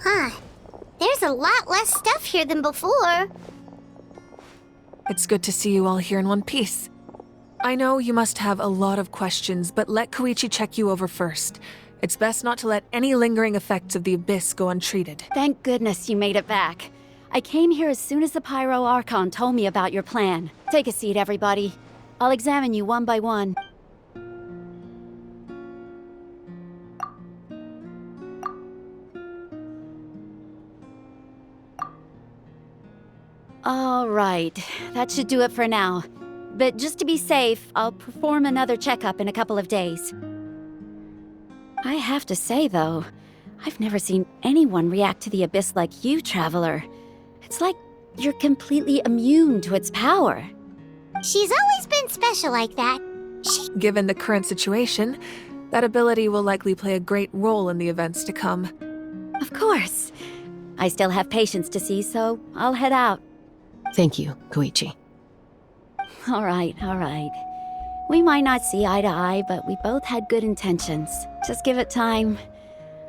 Huh. There's a lot less stuff here than before. It's good to see you all here in one piece. I know you must have a lot of questions, but let Koichi check you over first. It's best not to let any lingering effects of the Abyss go untreated. Thank goodness you made it back. I came here as soon as the Pyro Archon told me about your plan. Take a seat, everybody. I'll examine you one by one. All right, that should do it for now. But just to be safe, I'll perform another checkup in a couple of days. I have to say, though, I've never seen anyone react to the Abyss like you, Traveler. It's like you're completely immune to its power. She's always been special like that. Given the current situation, that ability will likely play a great role in the events to come. Of course. I still have patients to see, so I'll head out. Thank you, Koichi. All right. We might not see eye to eye, but we both had good intentions. Just give it time.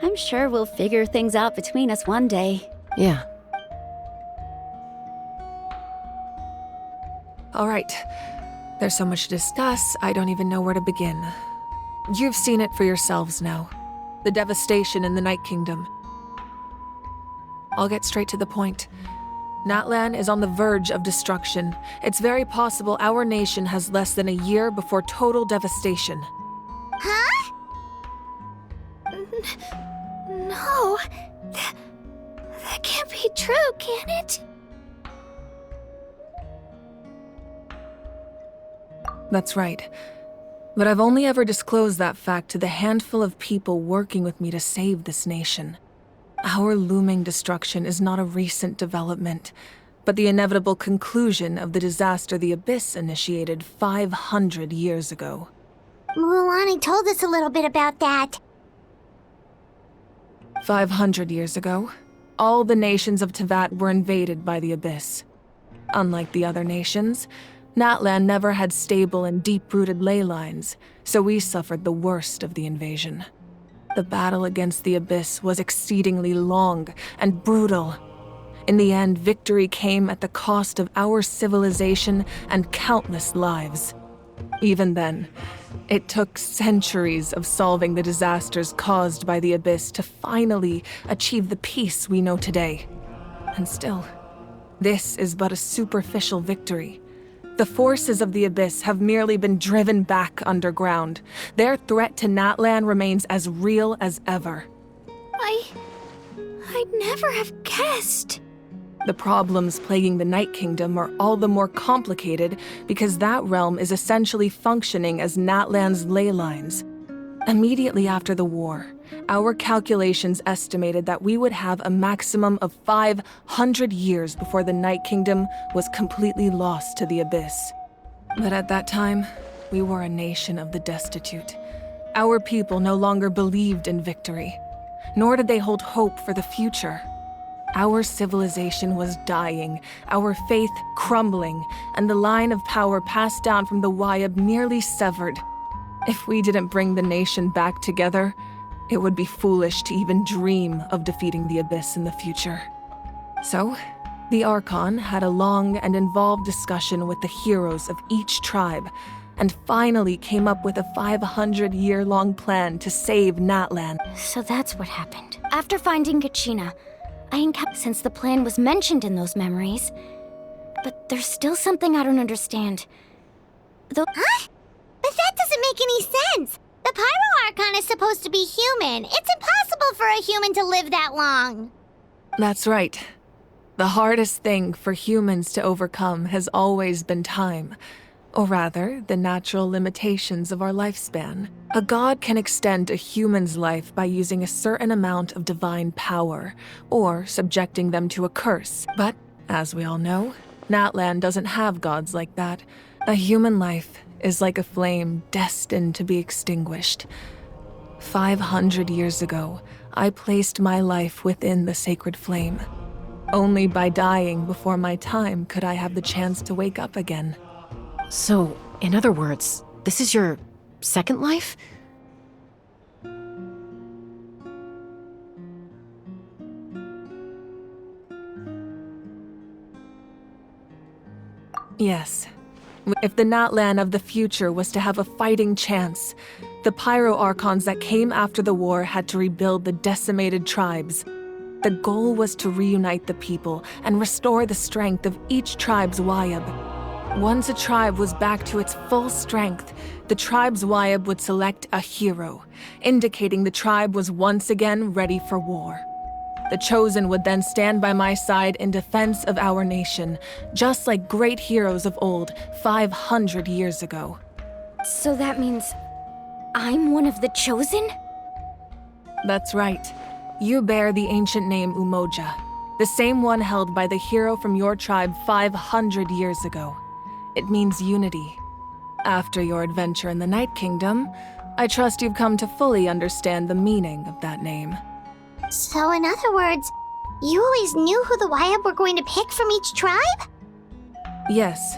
I'm sure we'll figure things out between us one day. Yeah. All right. There's so much to discuss, I don't even know where to begin. You've seen it for yourselves now. The devastation in the Night Kingdom. I'll get straight to the point. Natlan is on the verge of destruction. It's very possible our nation has less than a year before total devastation. Huh? No. That can't be true, can it? That's right. But I've only ever disclosed that fact to the handful of people working with me to save this nation. Our looming destruction is not a recent development, but the inevitable conclusion of the disaster the Abyss initiated 500 years ago. Mualani told us a little bit about that. 500 years ago, all the nations of Teyvat were invaded by the Abyss. Unlike the other nations, Natlan never had stable and deep-rooted ley lines, so we suffered the worst of the invasion. The battle against the Abyss was exceedingly long and brutal. In the end, victory came at the cost of our civilization and countless lives. Even then, it took centuries of solving the disasters caused by the Abyss to finally achieve the peace we know today. And still, this is but a superficial victory. The forces of the Abyss have merely been driven back underground. Their threat to Natlan remains as real as ever. I'd never have guessed. The problems plaguing the Night Kingdom are all the more complicated because that realm is essentially functioning as Natlan's ley lines. Immediately after the war, our calculations estimated that we would have a maximum of 500 years before the Night Kingdom was completely lost to the Abyss. But at that time, we were a nation of the destitute. Our people no longer believed in victory, nor did they hold hope for the future. Our civilization was dying, our faith crumbling, and the line of power passed down from the Wayab nearly severed. If we didn't bring the nation back together, it would be foolish to even dream of defeating the Abyss in the future. So, the Archon had a long and involved discussion with the heroes of each tribe, and finally came up with a 500-year-long plan to save Natlan. So that's what happened. After finding Kachina, I encountered since the plan was mentioned in those memories. But there's still something I don't understand. Huh? But that doesn't make any sense! The Pyro Archon is supposed to be human. It's impossible for a human to live that long. That's right. The hardest thing for humans to overcome has always been time. Or rather, the natural limitations of our lifespan. A god can extend a human's life by using a certain amount of divine power, or subjecting them to a curse. But, as we all know, Natlan doesn't have gods like that. A human life is like a flame destined to be extinguished. 500 years ago, I placed my life within the sacred flame. Only by dying before my time could I have the chance to wake up again. So, in other words, this is your second life? Yes. If the Natlan of the future was to have a fighting chance, the Pyro Archons that came after the war had to rebuild the decimated tribes. The goal was to reunite the people and restore the strength of each tribe's Wayab. Once a tribe was back to its full strength, the tribe's Wayab would select a hero, indicating the tribe was once again ready for war. The Chosen would then stand by my side in defense of our nation, just like great heroes of old 500 years ago. So that means I'm one of the Chosen? That's right. You bear the ancient name Umoja, the same one held by the hero from your tribe 500 years ago. It means unity. After your adventure in the Night Kingdom, I trust you've come to fully understand the meaning of that name. So in other words, you always knew who the Wayab were going to pick from each tribe? Yes.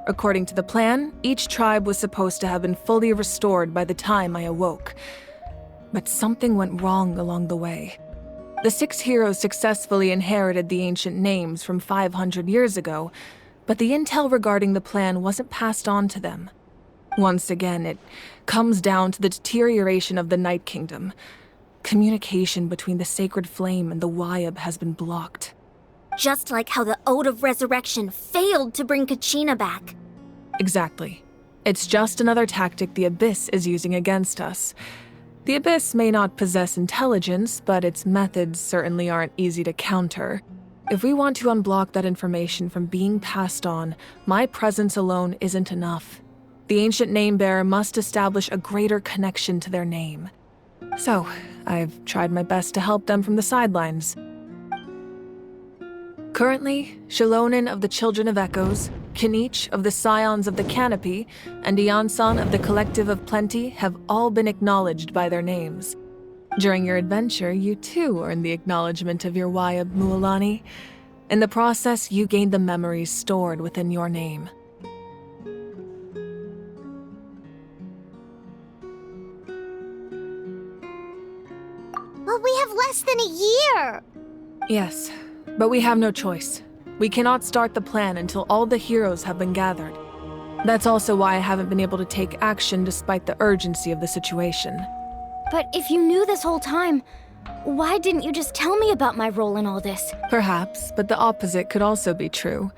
According to the plan, each tribe was supposed to have been fully restored by the time I awoke. But something went wrong along the way. The 6 heroes successfully inherited the ancient names from 500 years ago, but the intel regarding the plan wasn't passed on to them. Once again, it comes down to the deterioration of the Night Kingdom. Communication between the Sacred Flame and the Wayab has been blocked. Just like how the Ode of Resurrection failed to bring Kachina back. Exactly. It's just another tactic the Abyss is using against us. The Abyss may not possess intelligence, but its methods certainly aren't easy to counter. If we want to unblock that information from being passed on, my presence alone isn't enough. The ancient name-bearer must establish a greater connection to their name. So, I've tried my best to help them from the sidelines. Currently, Shilonin of the Children of Echoes, Kinich of the Scions of the Canopy, and Iansan of the Collective of Plenty have all been acknowledged by their names. During your adventure, you too earned the acknowledgement of your Wayab, Mualani. In the process, you gained the memories stored within your name. But we have less than a year! Yes, but we have no choice. We cannot start the plan until all the heroes have been gathered. That's also why I haven't been able to take action despite the urgency of the situation. But if you knew this whole time, why didn't you just tell me about my role in all this? Perhaps, but the opposite could also be true.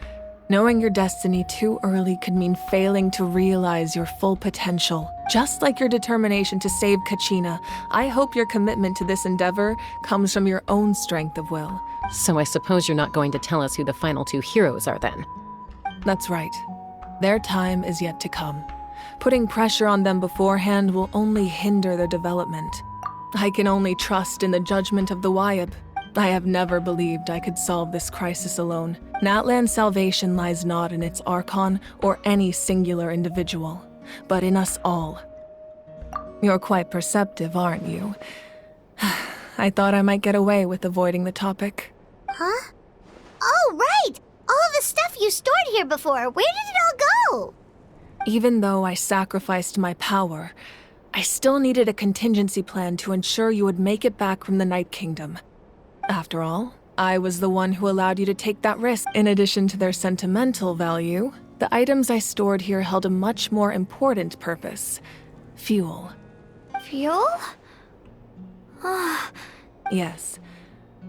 Knowing your destiny too early could mean failing to realize your full potential. Just like your determination to save Kachina, I hope your commitment to this endeavor comes from your own strength of will. So I suppose you're not going to tell us who the final 2 heroes are then? That's right. Their time is yet to come. Putting pressure on them beforehand will only hinder their development. I can only trust in the judgment of the Wayab. I have never believed I could solve this crisis alone. Natlan's salvation lies not in its Archon or any singular individual, but in us all. You're quite perceptive, aren't you? I thought I might get away with avoiding the topic. Huh? Oh, right! All of the stuff you stored here before, where did it all go? Even though I sacrificed my power, I still needed a contingency plan to ensure you would make it back from the Night Kingdom. After all, I was the one who allowed you to take that risk. In addition to their sentimental value, the items I stored here held a much more important purpose: fuel. Fuel? Yes.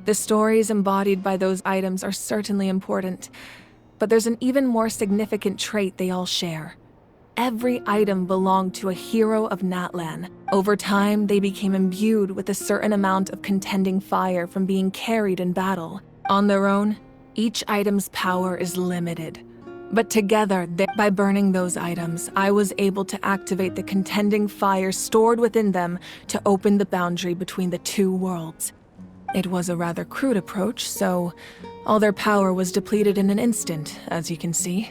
The stories embodied by those items are certainly important, but there's an even more significant trait they all share. Every item belonged to a hero of Natlan. Over time, they became imbued with a certain amount of contending fire from being carried in battle. On their own, each item's power is limited. But together, by burning those items, I was able to activate the contending fire stored within them to open the boundary between the two worlds. It was a rather crude approach, so all their power was depleted in an instant, as you can see.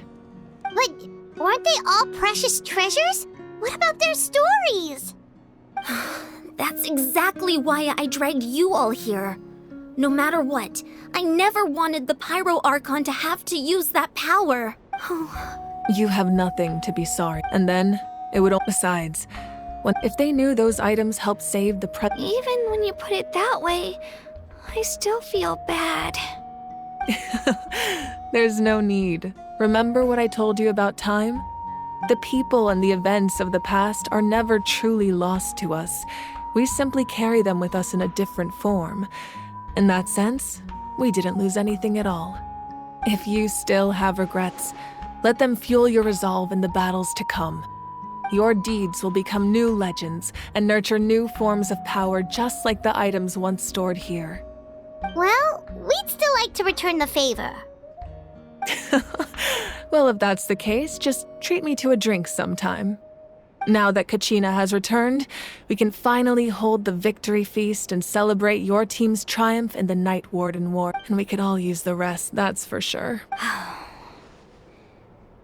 But weren't they all precious treasures? What about their stories? That's exactly why I dragged you all here. No matter what, I never wanted the Pyro Archon to have to use that power. You have nothing to be sorry. And then, it would... Besides, if they knew those items helped save the Even when you put it that way, I still feel bad. There's no need. Remember what I told you about time? The people and the events of the past are never truly lost to us. We simply carry them with us in a different form. In that sense, we didn't lose anything at all. If you still have regrets, let them fuel your resolve in the battles to come. Your deeds will become new legends and nurture new forms of power just like the items once stored here. Well, we'd still like to return the favor. Well, if that's the case, just treat me to a drink sometime. Now that Kachina has returned, we can finally hold the victory feast and celebrate your team's triumph in the Night Warden War. And we could all use the rest, that's for sure.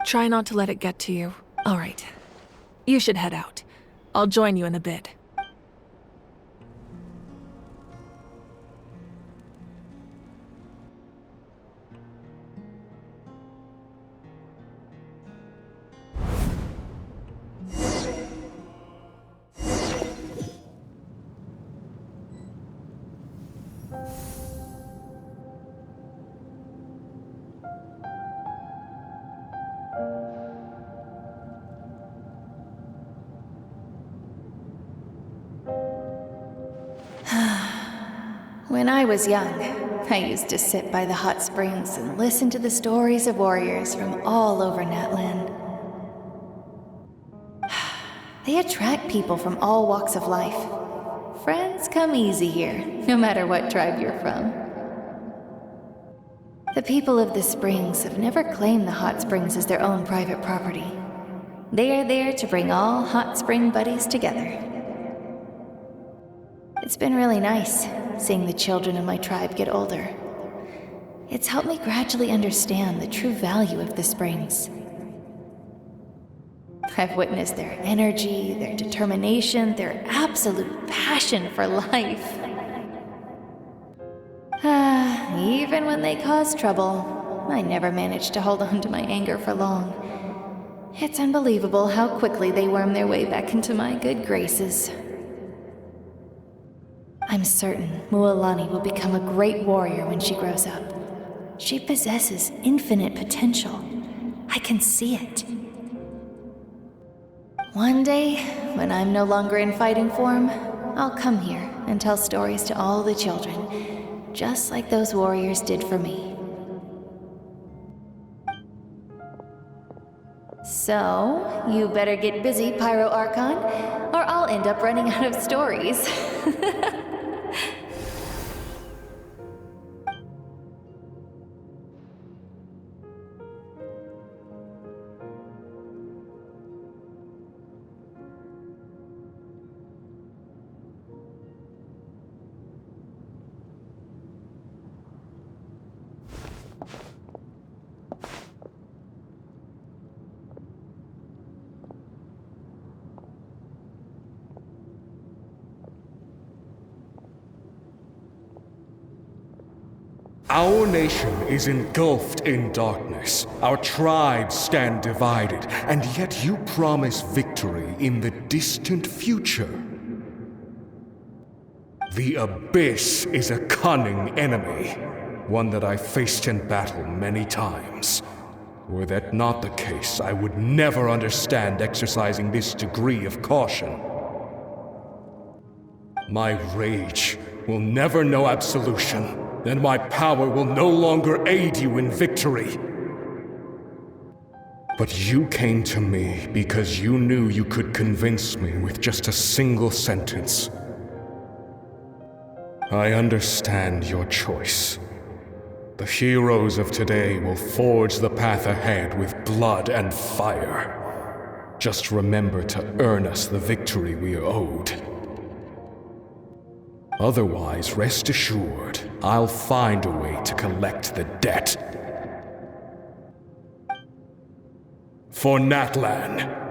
Try not to let it get to you. All right. You should head out. I'll join you in a bit. When I was young, I used to sit by the hot springs and listen to the stories of warriors from all over Natlan. They attract people from all walks of life. Friends come easy here, no matter what tribe you're from. The people of the springs have never claimed the hot springs as their own private property. They are there to bring all hot spring buddies together. It's been really nice, seeing the children of my tribe get older. It's helped me gradually understand the true value of the springs. I've witnessed their energy, their determination, their absolute passion for life. Even when they cause trouble, I never managed to hold on to my anger for long. It's unbelievable how quickly they worm their way back into my good graces. I'm certain Mualani will become a great warrior when she grows up. She possesses infinite potential. I can see it. One day, when I'm no longer in fighting form, I'll come here and tell stories to all the children, just like those warriors did for me. So, you better get busy, Pyro Archon, or I'll end up running out of stories. Our nation is engulfed in darkness. Our tribes stand divided, and yet you promise victory in the distant future. The Abyss is a cunning enemy, one that I faced in battle many times. Were that not the case, I would never understand exercising this degree of caution. My rage will never know absolution. then my power will no longer aid you in victory. But you came to me because you knew you could convince me with just a single sentence. I understand your choice. The heroes of today will forge the path ahead with blood and fire. Just remember to earn us the victory we are owed. Otherwise, rest assured, I'll find a way to collect the debt. For Natlan.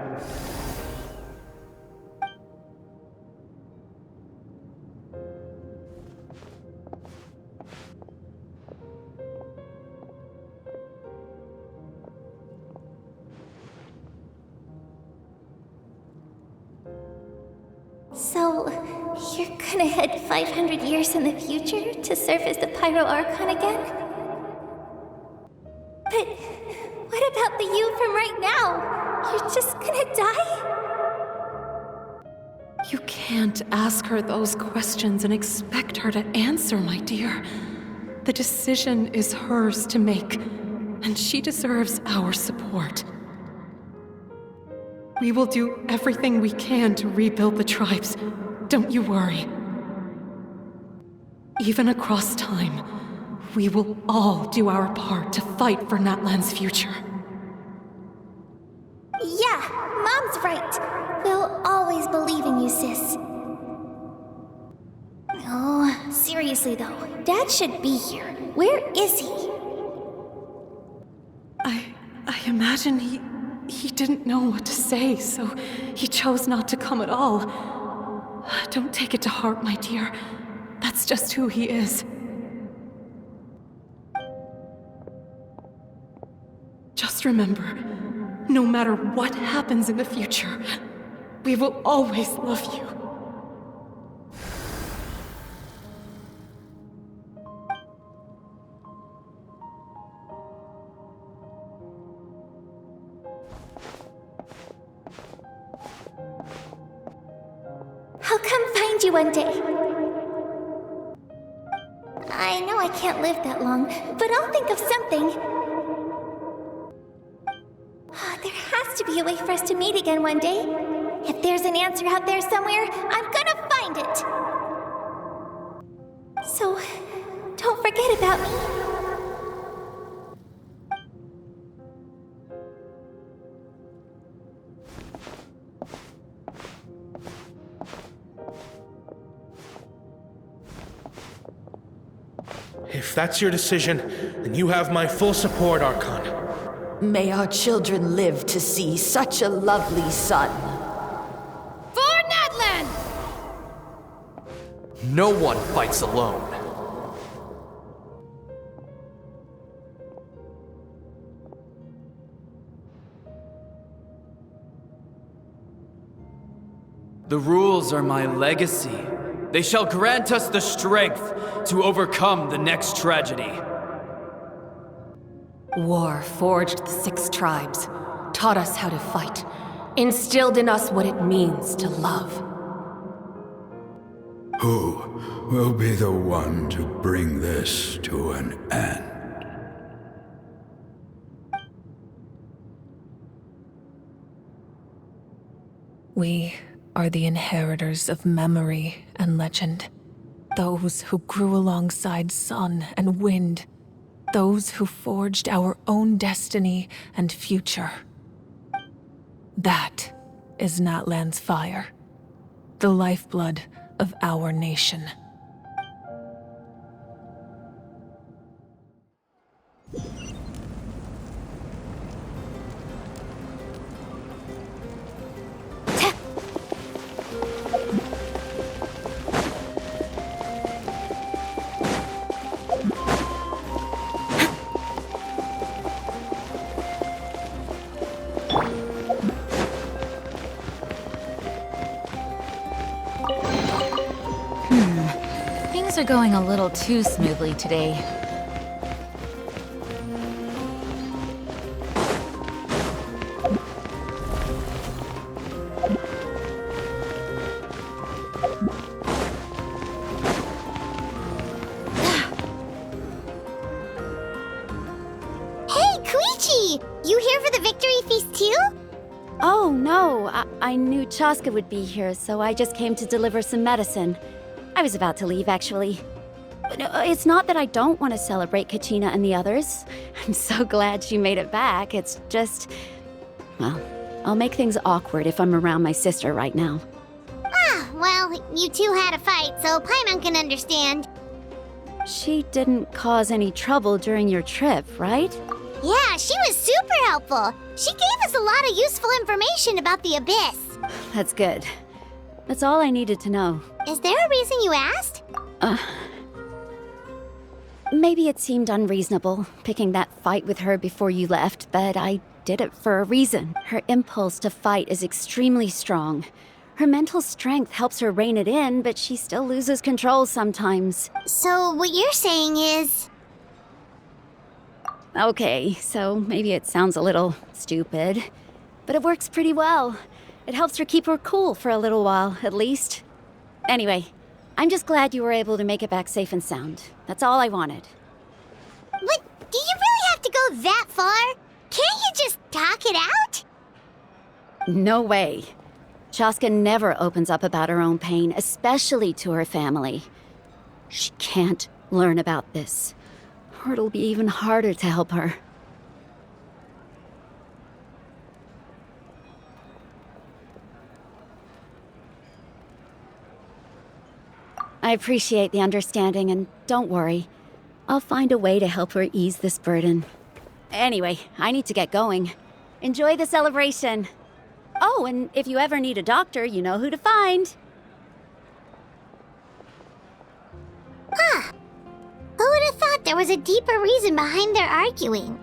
So, you're gonna head 500 years in the future to serve as the Pyro Archon again? But what about the you from right now? You're just gonna die? You can't ask her those questions and expect her to answer, my dear. The decision is hers to make, and she deserves our support. We will do everything we can to rebuild the tribes. Don't you worry. Even across time, we will all do our part to fight for Natlan's future. Yeah, Mom's right. We'll always believe in you, sis. Oh, seriously though, Dad should be here. Where is he? I imagine he didn't know what to say, so he chose not to come at all. Don't take it to heart, my dear. That's just who he is. Just remember, no matter what happens in the future, we will always love you. I'll come find you one day. I know I can't live that long, but I'll think of something. There has to be a way for us to meet again one day. If there's an answer out there somewhere, I'm gonna find it. So, don't forget about me. If that's your decision, then you have my full support, Archon. May our children live to see such a lovely son. For Natlan! No one fights alone. The rules are my legacy. They shall grant us the strength to overcome the next tragedy. War forged the 6 tribes, taught us how to fight, instilled in us what it means to love. Who will be the one to bring this to an end? We are the inheritors of memory and legend. Those who grew alongside sun and wind. Those who forged our own destiny and future. That is Natlan's fire. The lifeblood of our nation. Things are going a little too smoothly today. Hey, you here for the victory feast too? Oh, no. I knew Chaska would be here, so I just came to deliver some medicine. I was about to leave, actually. It's not that I don't want to celebrate Kachina and the others. I'm so glad she made it back. It's just... well, I'll make things awkward if I'm around my sister right now. Ah, well, you two had a fight, so Paimon can understand. She didn't cause any trouble during your trip, right? Yeah, she was super helpful. She gave us a lot of useful information about the Abyss. That's good. That's all I needed to know. Is there a reason you asked? Maybe it seemed unreasonable, picking that fight with her before you left, but I did it for a reason. Her impulse to fight is extremely strong. Her mental strength helps her rein it in, but she still loses control sometimes. So what you're saying is... Okay, so maybe it sounds a little stupid, but it works pretty well. It helps her keep her cool for a little while, at least. Anyway, I'm just glad you were able to make it back safe and sound. That's all I wanted. What? Do you really have to go that far? Can't you just talk it out? No way. Chaska never opens up about her own pain, especially to her family. She can't learn about this, or it'll be even harder to help her. I appreciate the understanding, and don't worry. I'll find a way to help her ease this burden. Anyway, I need to get going. Enjoy the celebration. Oh, and if you ever need a doctor, you know who to find. Huh. Who would have thought there was a deeper reason behind their arguing?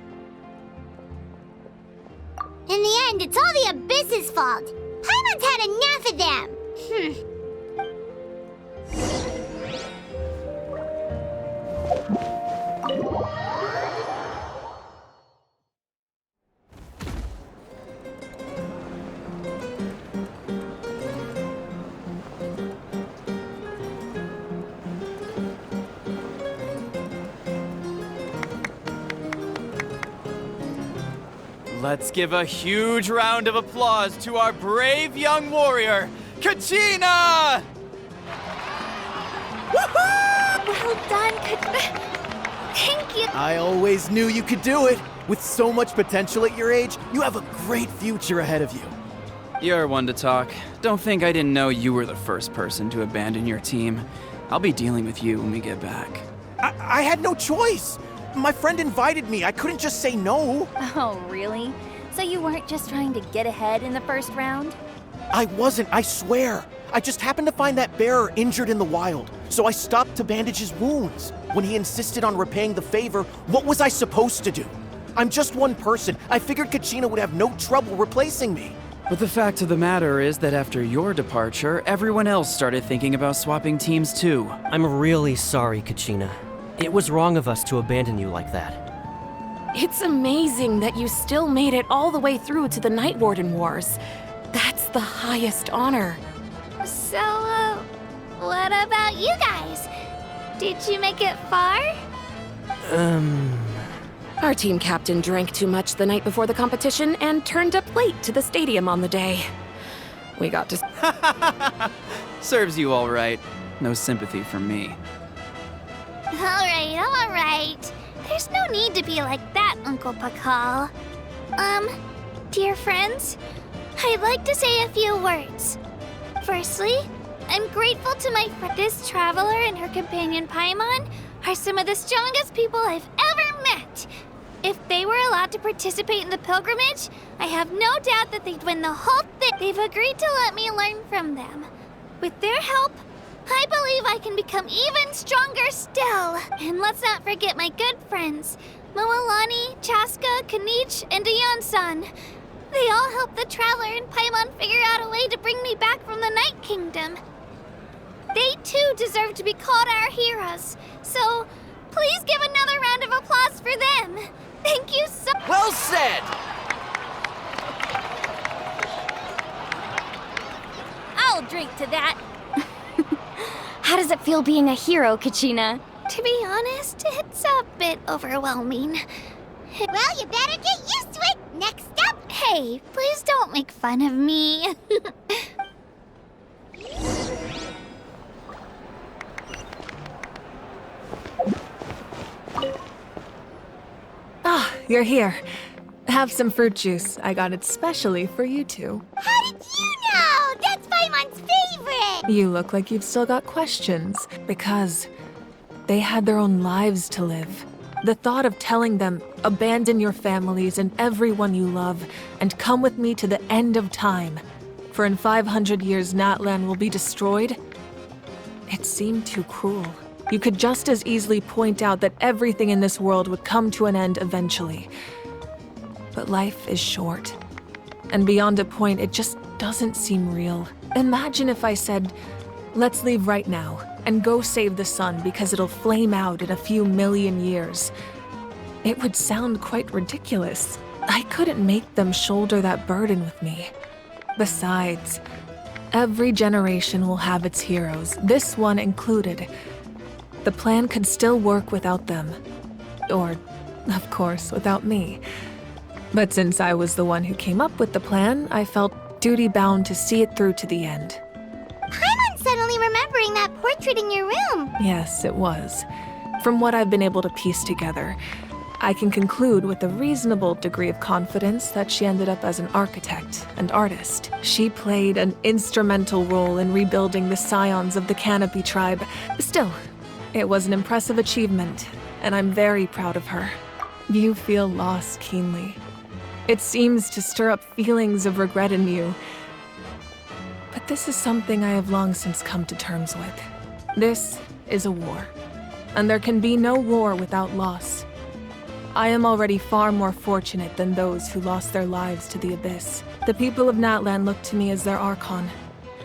In the end, it's all the Abyss's fault. Paimon's had enough of them. Let's give a huge round of applause to our brave young warrior, Kachina! Well done, Thank you. I always knew you could do it. With so much potential at your age, you have a great future ahead of you. You're one to talk. Don't think I didn't know you were the first person to abandon your team. I'll be dealing with you when we get back. I had no choice. My friend invited me. I couldn't just say no. Oh, really? So you weren't just trying to get ahead in the first round? I wasn't, I swear. I just happened to find that bearer injured in the wild, so I stopped to bandage his wounds. When he insisted on repaying the favor, what was I supposed to do? I'm just one person. I figured Kachina would have no trouble replacing me. But the fact of the matter is that after your departure, everyone else started thinking about swapping teams too. I'm really sorry, Kachina. It was wrong of us to abandon you like that. It's amazing that you still made it all the way through to the Night Warden Wars. That's the highest honor. So, what about you guys? Did you make it far? Our team captain drank too much the night before the competition and turned up late to the stadium on the day. We got to... Serves you all right. No sympathy from me. All right. There's no need to be like that, Uncle Pakal. Dear friends, I'd like to say a few words. Firstly, I'm grateful to my friend. This traveler and her companion Paimon are some of the strongest people I've ever met. If they were allowed to participate in the pilgrimage, I have no doubt that they'd win the whole thing. They've agreed to let me learn from them. With their help, I believe I can become even stronger still. And let's not forget my good friends, Moalani, Chaska, Kanich, and Dayan-san. They all helped the Traveler and Paimon figure out a way to bring me back from the Night Kingdom. They too deserve to be called our heroes. So, please give another round of applause for them. Thank you so much. Well said! I'll drink to that. How does it feel being a hero, Kachina? To be honest, it's a bit overwhelming. Well, you better get used to Next up! Hey, please don't make fun of me. Ah, you're here. Have some fruit juice. I got it specially for you two. How did you know? That's Paimon's favorite! You look like you've still got questions, because they had their own lives to live. The thought of telling them, abandon your families and everyone you love, and come with me to the end of time, for in 500 years Natlan will be destroyed, it seemed too cruel. You could just as easily point out that everything in this world would come to an end eventually. But life is short. And beyond a point, it just doesn't seem real. Imagine if I said, let's leave right now, and go save the sun because it'll flame out in a few million years. It would sound quite ridiculous. I couldn't make them shoulder that burden with me. Besides, every generation will have its heroes, this one included. The plan could still work without them. Or, of course, without me. But since I was the one who came up with the plan, I felt duty-bound to see it through to the end. Paimon's suddenly remembering that portrait in your room. Yes, it was. From what I've been able to piece together, I can conclude with a reasonable degree of confidence that she ended up as an architect and artist. She played an instrumental role in rebuilding the scions of the Canopy tribe. Still, it was an impressive achievement, and I'm very proud of her. You feel loss keenly. It seems to stir up feelings of regret in you. But this is something I have long since come to terms with. This is a war, and there can be no war without loss. I am already far more fortunate than those who lost their lives to the Abyss. The people of Natlan look to me as their Archon,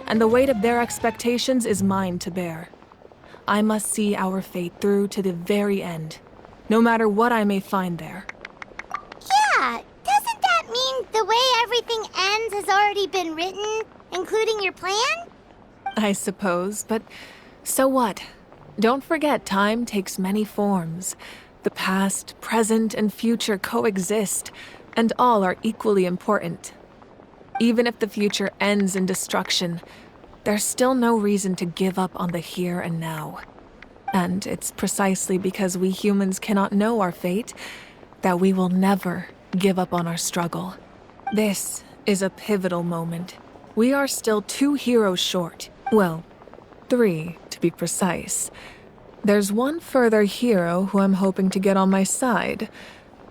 and the weight of their expectations is mine to bear. I must see our fate through to the very end, no matter what I may find there. Yeah, doesn't that mean the way everything ends has already been written, including your plan? I suppose, but so what? Don't forget, time takes many forms. The past, present, and future coexist, and all are equally important. Even if the future ends in destruction, there's still no reason to give up on the here and now. And it's precisely because we humans cannot know our fate that we will never give up on our struggle. This is a pivotal moment. We are still 2 heroes short. Well, 3 to be precise. There's one further hero who I'm hoping to get on my side,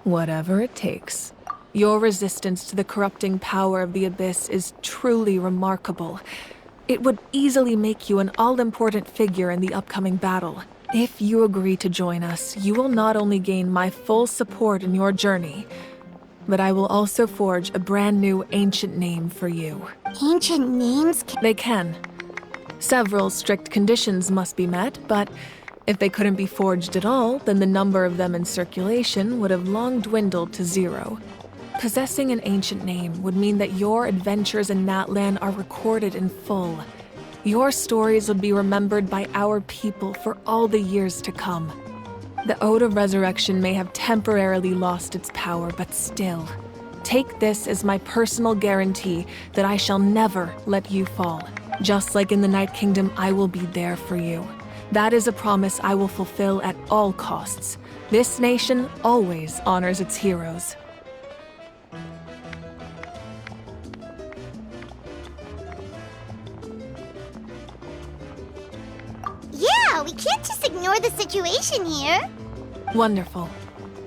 whatever it takes. Your resistance to the corrupting power of the Abyss is truly remarkable. It would easily make you an all-important figure in the upcoming battle. If you agree to join us, you will not only gain my full support in your journey, but I will also forge a brand new ancient name for you. Ancient names? They can. Several strict conditions must be met, but if they couldn't be forged at all, then the number of them in circulation would have long dwindled to 0. Possessing an ancient name would mean that your adventures in Natlan are recorded in full. Your stories would be remembered by our people for all the years to come. The Ode of Resurrection may have temporarily lost its power, but still, take this as my personal guarantee that I shall never let you fall. Just like in the Night Kingdom, I will be there for you. That is a promise I will fulfill at all costs. This nation always honors its heroes. Yeah, we can't just ignore the situation here. Wonderful.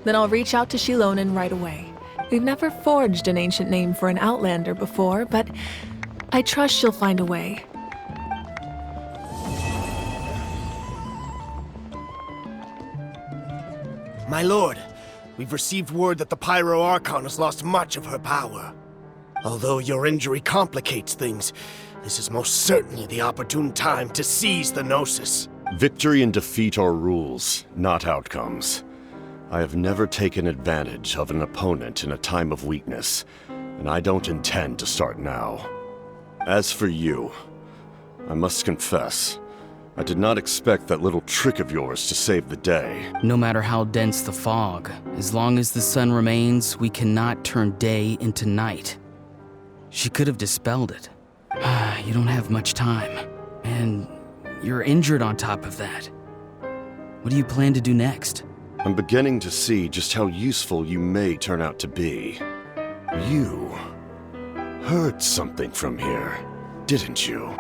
Then I'll reach out to Shilonen right away. We've never forged an ancient name for an Outlander before, but I trust she'll find a way. My lord, we've received word that the Pyro Archon has lost much of her power. Although your injury complicates things, this is most certainly the opportune time to seize the Gnosis. Victory and defeat are rules, not outcomes. I have never taken advantage of an opponent in a time of weakness, and I don't intend to start now. As for you, I must confess, I did not expect that little trick of yours to save the day. No matter how dense the fog, as long as the sun remains, we cannot turn day into night. She could have dispelled it. You don't have much time. And you're injured on top of that. What do you plan to do next? I'm beginning to see just how useful you may turn out to be. You heard something from here, didn't you?